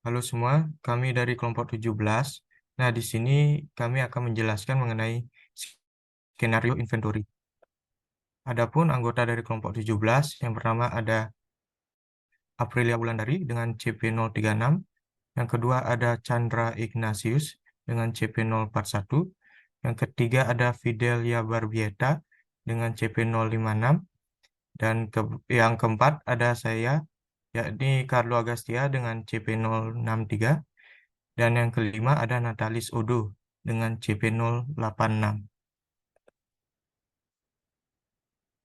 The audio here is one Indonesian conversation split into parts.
Halo semua, kami dari kelompok 17. Nah, di sini kami akan menjelaskan mengenai skenario inventory. Adapun anggota dari kelompok 17, yang pertama ada Aprilia Wulandari dengan CP036, yang kedua ada Chandra Ignatius dengan CP041, yang ketiga ada Fidelia Barbieta dengan CP056, dan yang keempat ada saya, yakni Carlo Agastia dengan CP063, dan yang kelima ada Natalis Odo dengan CP086.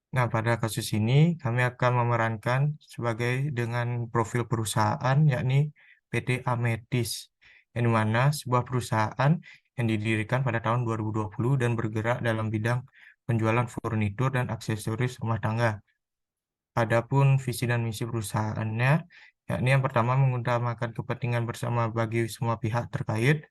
Nah, pada kasus ini kami akan memerankan sebagai dengan profil perusahaan yakni PT Ametis, yang dimana sebuah perusahaan yang didirikan pada tahun 2020 dan bergerak dalam bidang penjualan furnitur dan aksesoris rumah tangga. Adapun visi dan misi perusahaannya, yakni yang pertama mengutamakan kepentingan bersama bagi semua pihak terkait.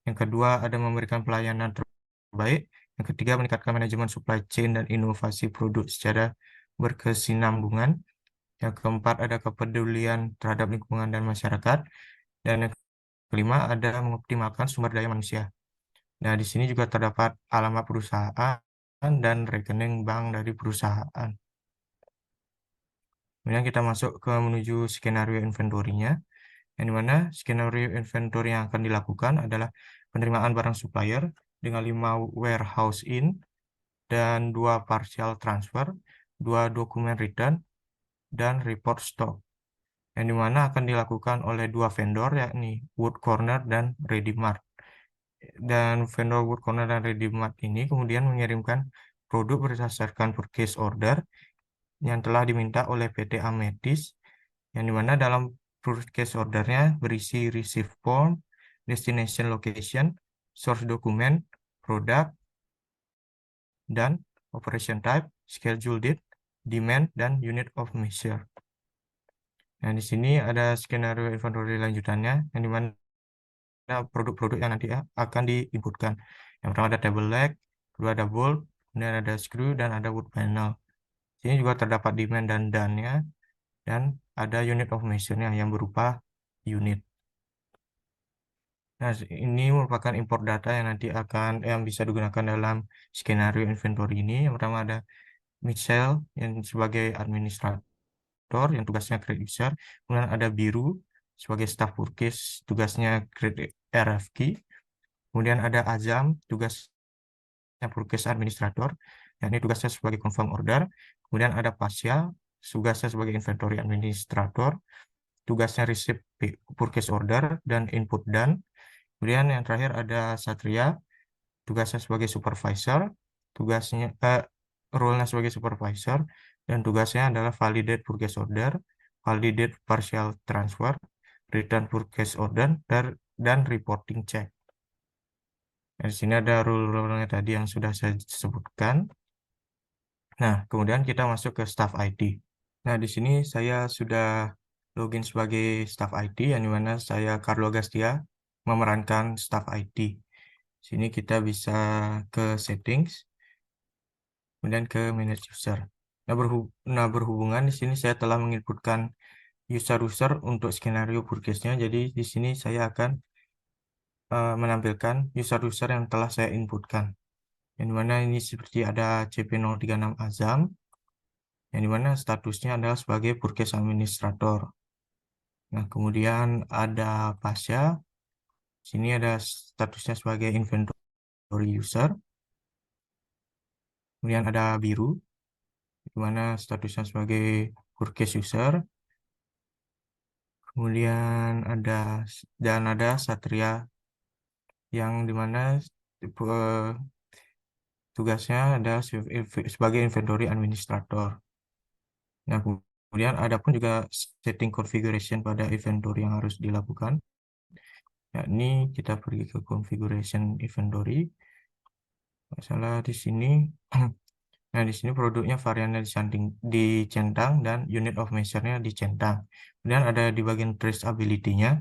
Yang kedua, ada memberikan pelayanan terbaik. Yang ketiga, meningkatkan manajemen supply chain dan inovasi produk secara berkesinambungan. Yang keempat, ada kepedulian terhadap lingkungan dan masyarakat. Dan yang kelima, ada mengoptimalkan sumber daya manusia. Nah, di sini juga terdapat alamat perusahaan dan rekening bank dari perusahaan. Kemudian kita masuk ke menuju skenario inventory-nya, yang dimana skenario inventory yang akan dilakukan adalah penerimaan barang supplier dengan 5 warehouse in dan 2 partial transfer, 2 dokumen return, dan report stock, yang dimana akan dilakukan oleh 2 vendor yakni Wood Corner dan Ready Mart. Dan vendor Wood Corner dan Ready Mart ini kemudian mengirimkan produk berdasarkan purchase order yang telah diminta oleh PT Ametis, yang dimana dalam purchase ordernya berisi receive form, destination location, source document, product, dan operation type, schedule date, demand, dan unit of measure. Nah, di sini ada skenario inventory lanjutannya, yang dimana produk-produk yang nanti akan diinputkan. Yang pertama ada table leg, kedua ada bolt, kemudian ada screw, dan ada wood panel. Sini juga terdapat demand dan done-nya, dan ada unit of measure-nya yang berupa unit. Nah, ini merupakan import data yang nanti yang bisa digunakan dalam skenario inventory ini. Yang pertama ada Michelle yang sebagai administrator yang tugasnya grade user. Kemudian ada Biru sebagai staff purchase, tugasnya grade RFQ. Kemudian ada Azam, tugasnya purchase administrator, yakni tugasnya sebagai confirm order. Kemudian ada Pasya, tugasnya sebagai inventory administrator, tugasnya receive purchase order dan input done. Kemudian yang terakhir ada Satria, tugasnya sebagai supervisor, tugasnya role-nya sebagai supervisor, dan tugasnya adalah validate purchase order, validate partial transfer, return purchase order, dan reporting check. Nah, di sini ada role-role-nya tadi yang sudah saya sebutkan. Nah, kemudian kita masuk ke staff ID. Nah, di sini saya sudah login sebagai staff ID, yang dimana saya Carlo Gastia memerankan staff ID. Sini kita bisa ke settings, kemudian ke manage user. Nah, berhubungan di sini saya telah menginputkan user-user untuk skenario purchase-nya. Jadi di sini saya akan menampilkan user-user yang telah saya inputkan. Yang dimana ini seperti ada CP036 Azam, yang dimana statusnya adalah sebagai purchase administrator. Nah, kemudian ada Pasya, sini ada statusnya sebagai inventory user. Kemudian ada Biru, di mana statusnya sebagai purchase user. Kemudian ada Satria, yang dimana tugasnya ada sebagai inventory administrator. Nah, kemudian ada pun juga setting configuration pada inventory yang harus dilakukan. Yakni kita pergi ke configuration inventory. Masalah di sini. Nah, di sini produknya variannya dicentang dan unit of measure-nya dicentang. Kemudian ada di bagian traceability-nya,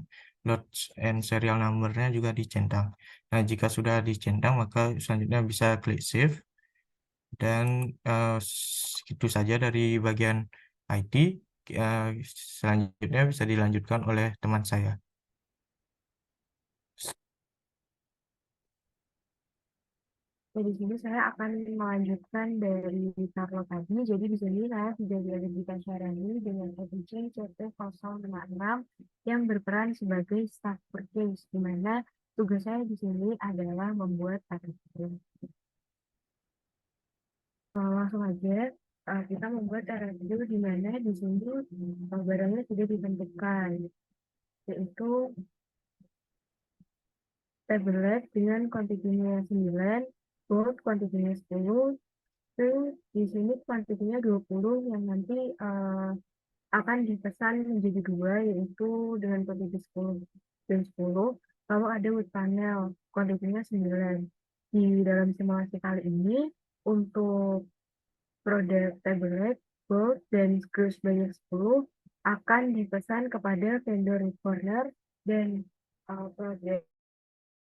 lots and serial number-nya juga dicentang. Nah, jika sudah dicentang, maka selanjutnya bisa klik save. Dan itu saja dari bagian IT. Selanjutnya bisa dilanjutkan oleh teman saya. Nah, di sini saya akan melanjutkan dari Carlo tadi. Jadi di sini saya sudah berada di Syarani dengan EDC CT056 yang berperan sebagai staff purchase, di mana tugas saya di sini adalah membuat tarif. Langsung aja kita membuat review di mana di sini barangnya sudah ditentukan, yaitu tablet dengan kuantitinya 9, gold kuantitinya 10, terus di sini kuantitinya 20 yang nanti akan dipesan menjadi dua, yaitu dengan kuantiti 10 dan 10. Lalu ada wood panel kuantitinya 9. Di dalam simulasi kali ini untuk produk tablet, gold, dan screw sebanyak 10 akan dipesan kepada vendor corner, dan produk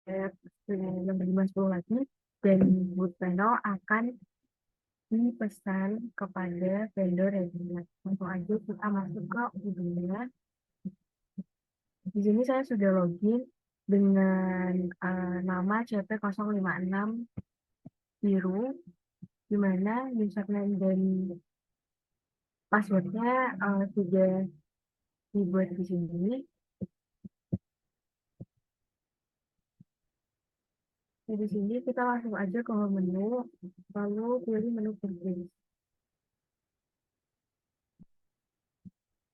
yang berjumlah 10 lagi dan wood panel akan dipesan kepada vendor reguler. Langsung aja kita masuk ke ujungnya. Di sini saya sudah login dengan nama CP056 biru, di mana username dan passwordnya sudah dibuat di sini. Di sini kita langsung aja ke menu, lalu pilih menu purchase,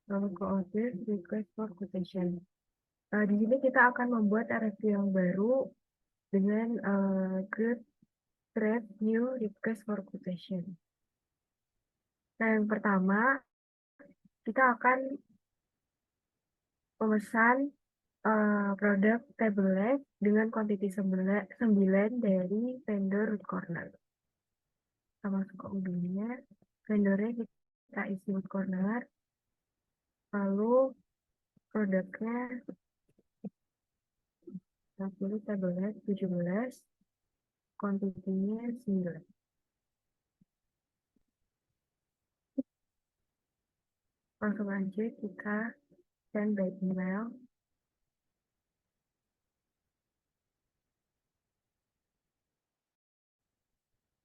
lalu ke order, request for quotation. Di sini kita akan membuat RFQ yang baru dengan create trade new request for quotation. Nah, yang pertama kita akan memesan produk tablet dengan kuantiti 9 dari vendor root corner. Kita masuk ke ujungnya, vendornya kita isi root corner, lalu produknya kita pilih tablet 17, kuantitinya 9. Langsung aja kita send by email.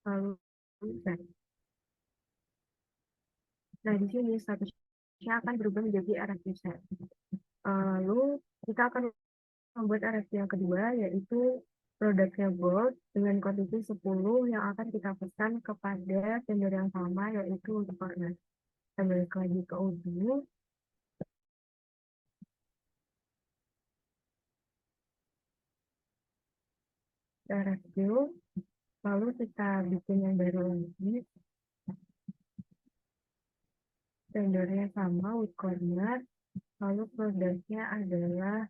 Lalu send. Nah, di sini statusnya akan berubah menjadi RFQ set. Lalu kita akan membuat RFQ yang kedua, yaitu produknya gold dengan kuantiti 10 yang akan kita pesan kepada vendor yang sama, yaitu untuk corner. Kita balik lagi ke ujung, RFQ, lalu kita bikin yang baru lagi, vendornya sama with corner, lalu produknya adalah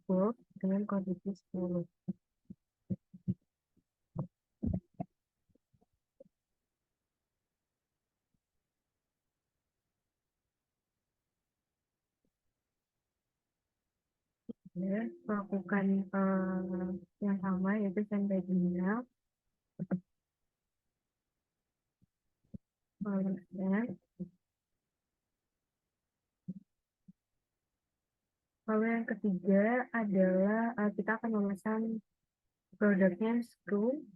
gold dengan kuantiti 10. Ya, melakukan yang sama, yaitu send by email, lalu send. Lalu yang ketiga adalah kita akan memesan produknya screw.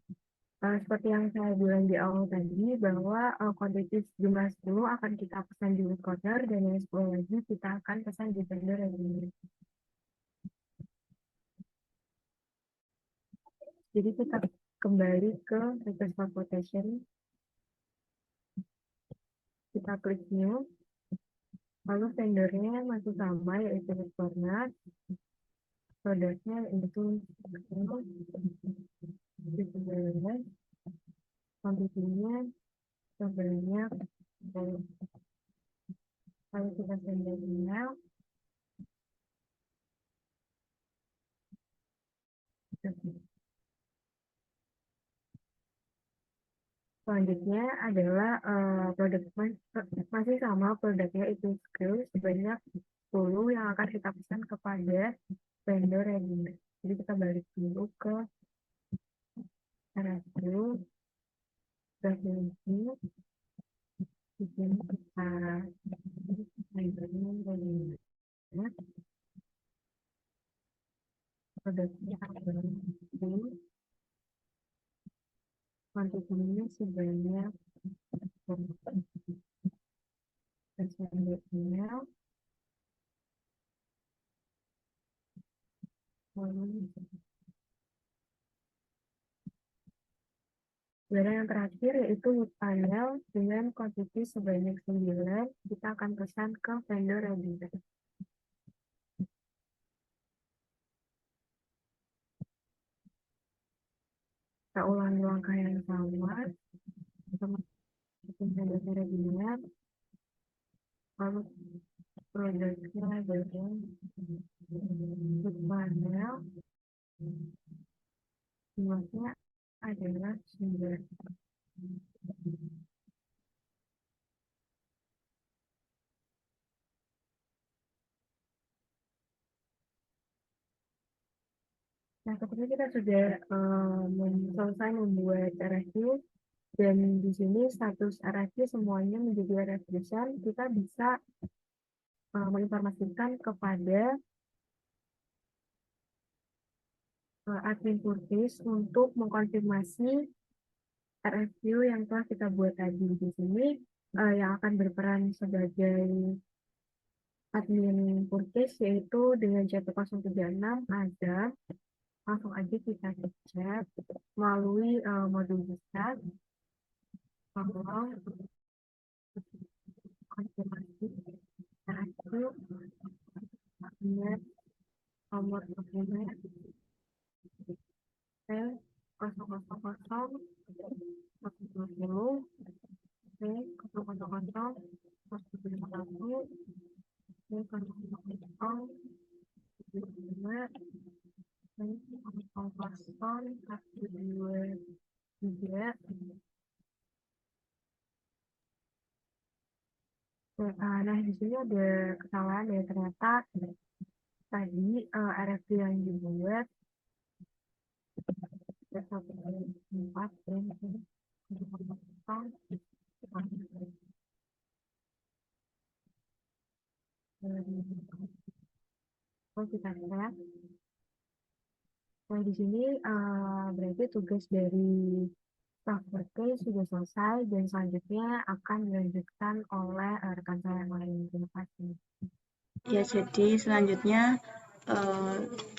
Seperti yang saya bilang di awal tadi, bahwa kuantiti jumlah 10 akan kita pesan di wood corner, dan yang 10 lagi kita akan pesan di vendor yang ini. Jadi kita kembali ke request for quotation, kita klik new, lalu vendornya masih sama, yaitu wood corner, produknya itu kuantitinya sebenarnya kalau kita send email. Selanjutnya adalah produk masih sama, produknya itu screw sebanyak 10 yang akan kita pesan kepada vendor yang ini. Jadi kita balik dulu ke review, referensi, di sini kita vendornya ini. Produknya adalah screw, kuantitinya sebanyak selanjutnya barang yang terakhir yaitu wood panel dengan kuantiti sebanyak 9, kita akan pesan ke vendor register. Kita ulangi langkah yang sama, kita masukin vendor register, lalu produknya bagian wood panel, luasnya adalah 9. Nah, ketika kita sudah selesai membuat RFQ dan di sini status RFQ semuanya menjadi RFQ desain, kita bisa menginformasikan kepada admin Purkis untuk mengkonfirmasi RFQ yang telah kita buat tadi. Di sini yang akan berperan sebagai admin Purkis yaitu dengan CP036 ada, langsung aja kita cek melalui modul bisa bahwa konfirmasi RFQ dengan nomor dokumen P000 120 P000 171 P000 75 P000 123. Nah, di sini ada kesalahan ya, ternyata tadi RFQ yang dibuat 4 dan kita lihat. Nah, di sini berarti tugas dari staff Workplace sudah selesai dan selanjutnya akan dilanjutkan oleh rekan saya yang lain. Terima kasih. Ya, jadi selanjutnya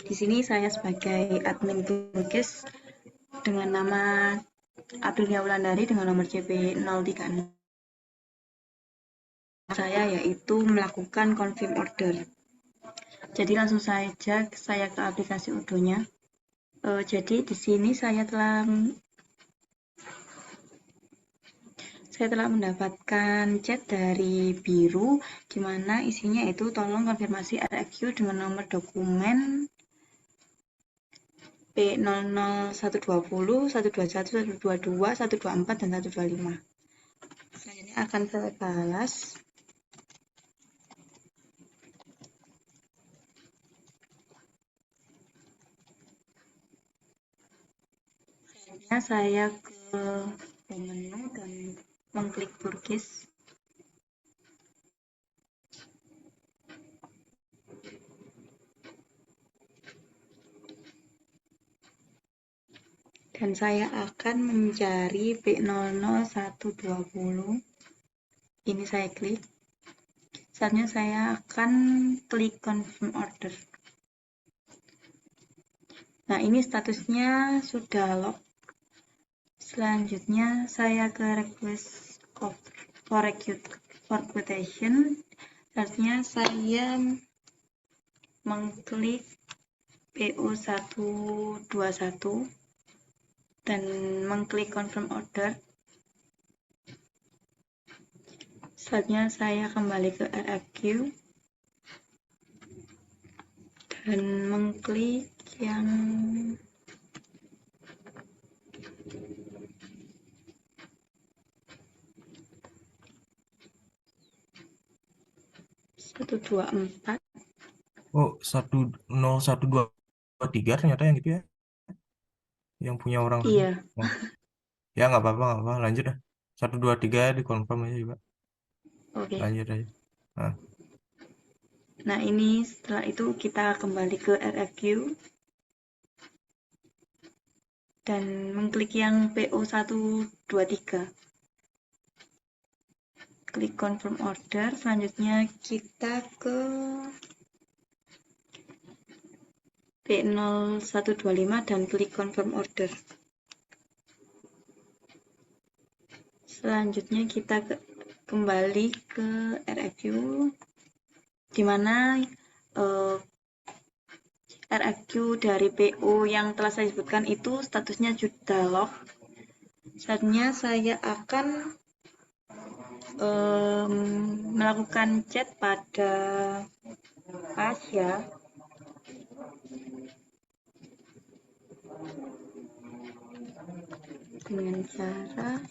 di sini saya sebagai admin Purkis dengan nama Aprilia Wulandari dengan nomor CP 036 saya yaitu melakukan confirm order. Jadi langsung saja saya ke aplikasi Udo-nya. Jadi di sini saya telah mendapatkan chat dari Biru di mana isinya itu tolong konfirmasi RFQ dengan nomor dokumen P00120, 121, 122, 124, dan 125. Selanjutnya akan saya balas. Selanjutnya saya ke menu dan mengklik Purkis. Dan saya akan mencari P00120. Ini saya klik. Selanjutnya saya akan klik confirm order. Nah, ini statusnya sudah lock. Selanjutnya saya ke request for quotation. Selanjutnya saya mengklik PO121 dan mengklik confirm order. Selanjutnya saya kembali ke RFQ dan mengklik yang satu dua empat. Oh, 10123 ternyata yang gitu ya. Yang punya orang lain. Iya. Oh. Ya nggak apa-apa, lanjut dah. 123 dikonfirm aja juga. Oke. Lanjut aja. Nah, ini setelah itu kita kembali ke RFQ. dan mengklik yang PO123. Klik confirm order, selanjutnya kita ke P0125 dan klik confirm order. Selanjutnya kita kembali ke RFQ, di mana RFQ dari PO yang telah saya sebutkan itu statusnya sudah lock. Selanjutnya saya akan melakukan chat pada Asya dengan cara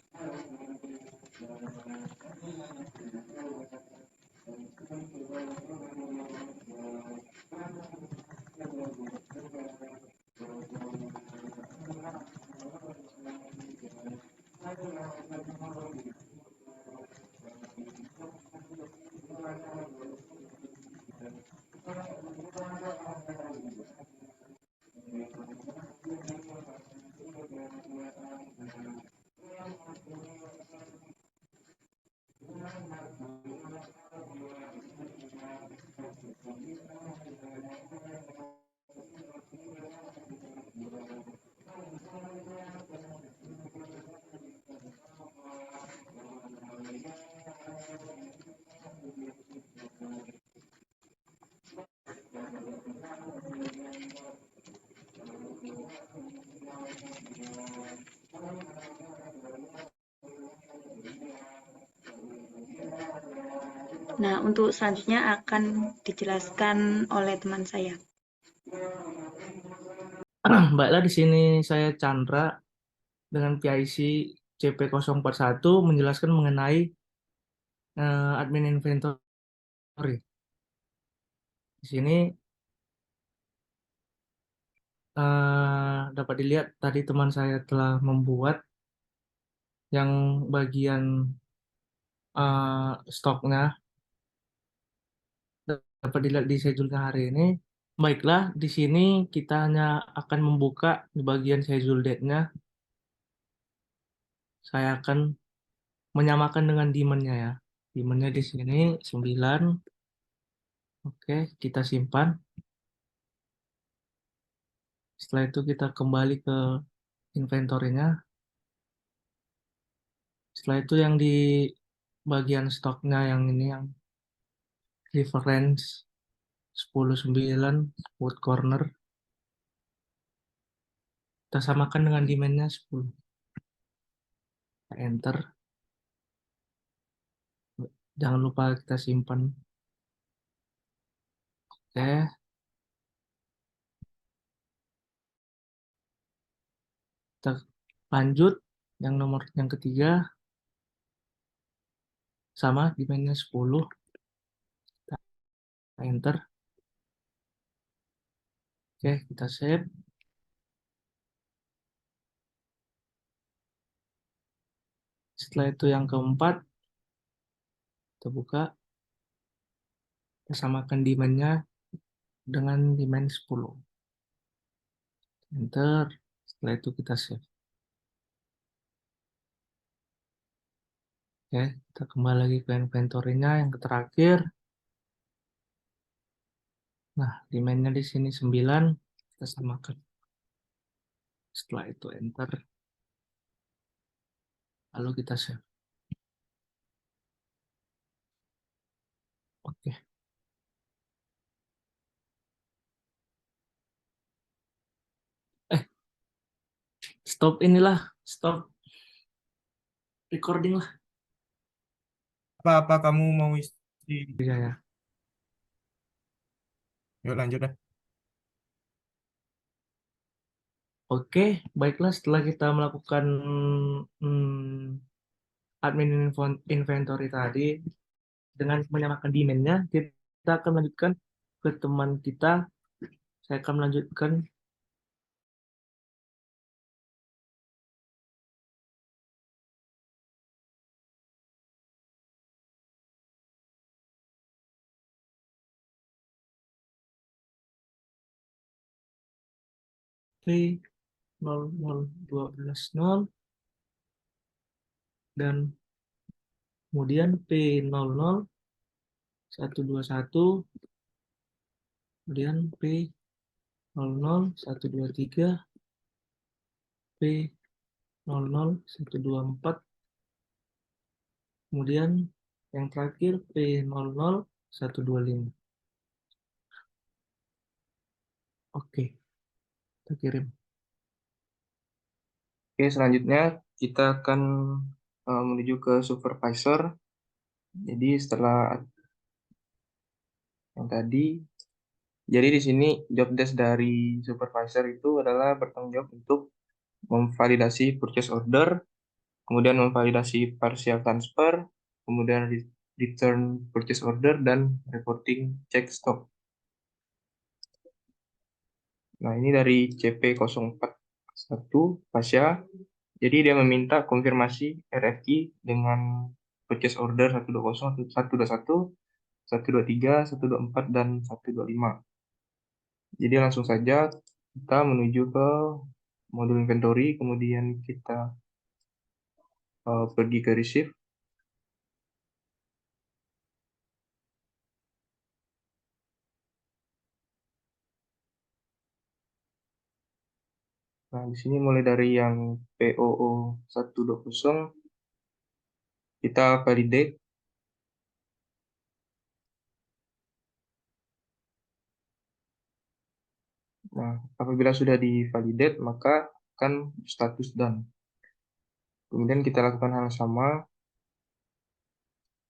Nah, untuk selanjutnya akan dijelaskan oleh teman saya. Baiklah, di sini saya Chandra dengan PIC CP041 menjelaskan mengenai admin inventory. Di sini dapat dilihat tadi teman saya telah membuat yang bagian stoknya, dapat dilihat di schedule hari ini. Baiklah, di sini kita hanya akan membuka di bagian schedule date-nya. Saya akan menyamakan dengan demand-nya ya. Demand-nya di sini 9. Oke, kita simpan. Setelah itu kita kembali ke inventory-nya. Setelah itu yang di bagian stoknya yang ini, yang reference 10.9 wood corner, kita samakan dengan demand-nya 10. Kita enter. Jangan lupa kita simpan. Oke. Kita lanjut yang nomor yang ketiga, sama demand-nya 10. Kita enter. Oke, kita save. Setelah itu yang keempat, kita buka. Kita samakan demand-nya dengan demand 10. Enter. Setelah itu kita save. Oke, kita kembali lagi ke inventory-nya yang terakhir. Nah, demand-nya di sini 9, kita samakan. Setelah itu enter. Lalu kita save. Oke. Stop inilah, stop recording lah. Apa kamu mau isi? Iya ya. Yuk lanjut dah. Oke, baiklah, setelah kita melakukan admin inventory tadi dengan menyamakan demand-nya, kita akan melanjutkan ke teman kita. Saya akan melanjutkan 0012 dan kemudian P00 121, kemudian P00 123, P00 124, kemudian yang terakhir P00 125. Oke, kita kirim. Oke, selanjutnya kita akan menuju ke supervisor. Jadi setelah yang tadi, jadi di sini job desk dari supervisor itu adalah bertanggung jawab untuk memvalidasi purchase order, kemudian memvalidasi partial transfer, kemudian return purchase order, dan reporting check stock. Nah, ini dari CP041 Pasya. Jadi dia meminta konfirmasi RFQ dengan purchase order 120, 121, 123, 124, dan 125. Jadi langsung saja kita menuju ke modul inventory, kemudian kita pergi ke receive. Nah, di sini mulai dari yang POO 120, kita validate. Nah, apabila sudah di-validate, maka akan status done. Kemudian kita lakukan hal yang sama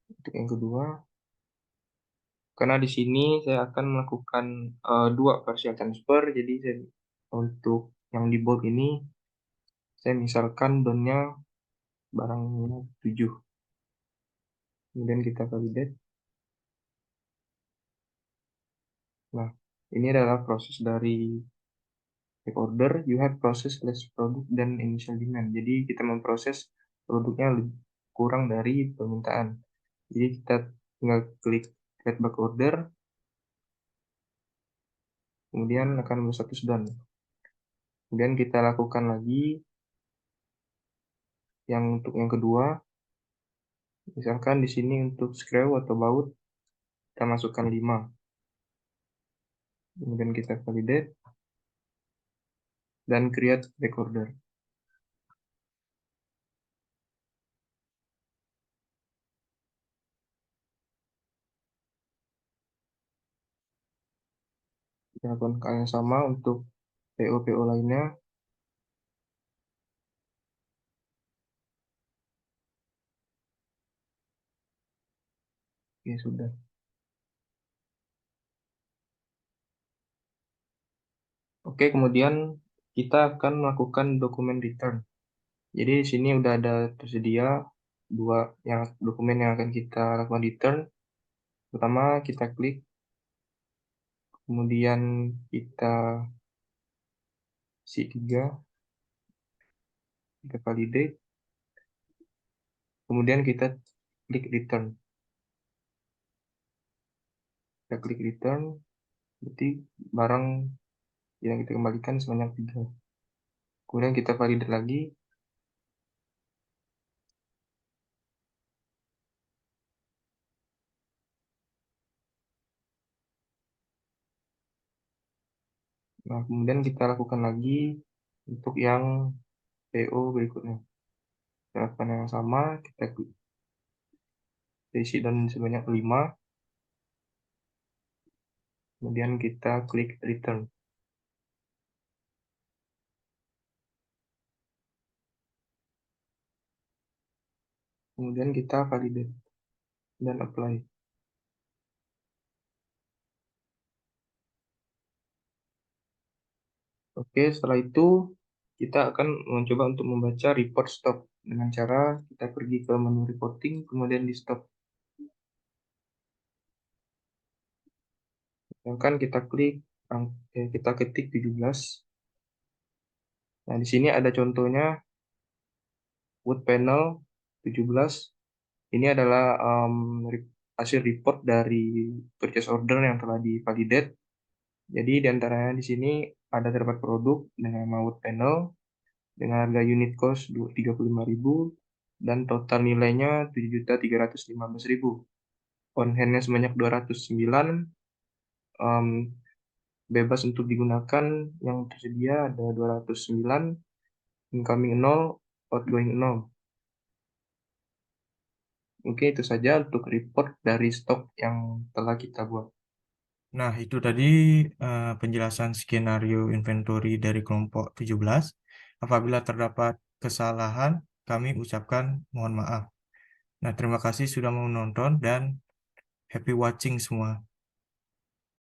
untuk yang kedua. Karena di sini saya akan melakukan 2 partial transfer, jadi untuk yang di bold ini, saya misalkan down-nya barangnya 7. Kemudian kita validate. Nah, ini adalah proses dari take order. You have process less product than initial demand. Jadi kita memproses produknya lebih kurang dari permintaan. Jadi kita tinggal klik create back order, kemudian akan berstatus done. Kemudian kita lakukan lagi yang untuk yang kedua. Misalkan di sini untuk screw atau baut, kita masukkan 5. Kemudian kita validate dan create back order. Kita lakukan hal yang sama untuk PO-PO lainnya. Oke, sudah. Oke, kemudian kita akan melakukan dokumen return. Jadi di sini udah ada tersedia 2 dokumen yang akan kita lakukan return. Pertama, kita klik, kemudian kita isi 3, kita validate, kemudian kita klik return. Kita klik return, berarti barang yang kita kembalikan sebanyak 3. Kemudian kita validate lagi. Nah, kemudian kita lakukan lagi untuk yang PO berikutnya. Kita lakukan yang sama, kita isi dan sebanyak 5. Kemudian kita klik return. Kemudian kita validate dan apply. Oke, setelah itu kita akan mencoba untuk membaca report stop dengan cara kita pergi ke menu reporting, kemudian di stop. Misalkan kita klik, kita ketik 17. Nah, di sini ada contohnya wood panel 17. Ini adalah hasil report dari purchase order yang telah di-validate. Jadi di antaranya di sini ada terdapat produk dengan nama wood panel, dengan harga unit cost 35.000 dan total nilainya 7.315.000. On hand-nya sebanyak 209, bebas untuk digunakan. Yang tersedia ada 209, incoming 0, outgoing 0. Oke, itu saja untuk report dari stok yang telah kita buat. Nah, itu tadi penjelasan skenario inventory dari kelompok 17. Apabila terdapat kesalahan, kami ucapkan mohon maaf. Nah, terima kasih sudah menonton dan happy watching semua.